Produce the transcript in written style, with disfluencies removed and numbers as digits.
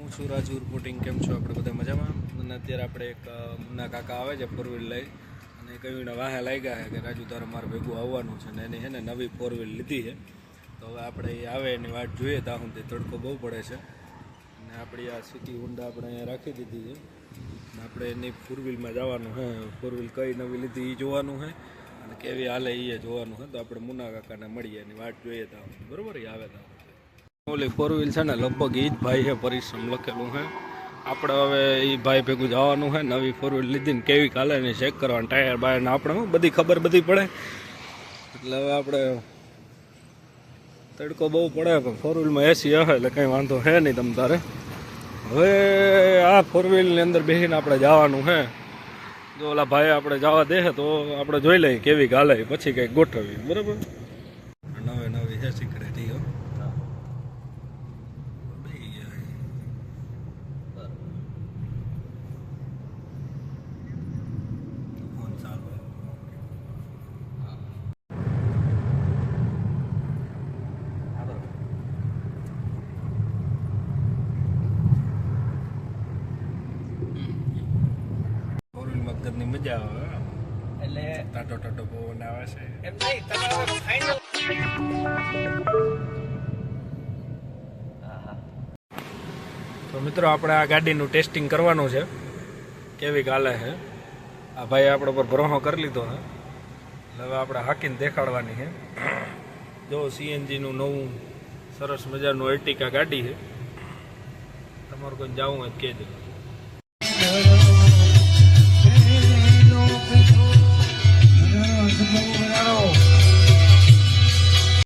હું છું રાજુ રિપોર્ટિંગ. કેમ છો? આપણે બધા મજામાં. અને અત્યારે આપણે એક મુન્ના કાકા આવે છે ફોર વ્હીલ લઈ, અને કહીને વાહે લાગ્યા છે કે રાજુ તારે મારે ભેગું આવવાનું છે ને એની છે ને નવી ફોર વ્હીલ લીધી છે. તો હવે આપણે એ આવે એની વાટ જોઈએ ત્યાં સુધી તડકો બહુ પડે છે. અને આપણી આ સિટી હોન્ડા આપણે અહીંયા રાખી દીધી છે અને આપણે એની ફોર વ્હીલમાં જવાનું છે. ફોર વ્હીલ કઈ નવી લીધી એ જોવાનું છે અને કેવી હાલે એ જોવાનું છે. તો આપણે મુન્ના કાકાને મળીએ, એની વાટ જોઈએ ત્યાં સુધી. બરાબર? એ આવે ત્યાં ઓલી ફોર વ્હીલ છે ને લગભગ એ જ ભાઈ છે, પરિશ્રમ લખેલું છે. આપણે હવે એ ભાઈ ભેગું જવાનું છે. નવી ફોર વ્હીલ લીધી ને કેવી કાલે ને ચેક કરવાનું, ટાયર બાયર ને આપણે બધી ખબર બધી પડે. એટલે હવે આપણે તડકો બહુ પડે પણ ફોર વ્હીલમાં એસી હશે એટલે કંઈ વાંધો છે નહીં તમ તારે. હવે આ ફોર વ્હીલની અંદર બેસીને આપણે જવાનું છે. જો ઓલા ભાઈ આપણે જવા દે તો આપણે જોઈ લઈએ કેવી કાલે, પછી કંઈક ગોઠવીએ. બરાબર? નવે નવી છે સિક્રેટી હો. મગજની મજા આવે એટલે ટાટો ટાટો પવન આવે છે એમ નહીં. તમે હવે ફાઇનલ તો મિત્રો આપણે આ ગાડીનું ટેસ્ટિંગ કરવાનું છે કેવી ગાલે છે. આ ભાઈ આપણે પર ભરોસો કરી લીધો છે એટલે હવે આપણે હાકીને દેખાડવાની છે. જો સીએનજીનું નવું સરસ મજાનું એર્ટિકા ગાડી છે. તમારું કોઈ જવું હોય કહેજો.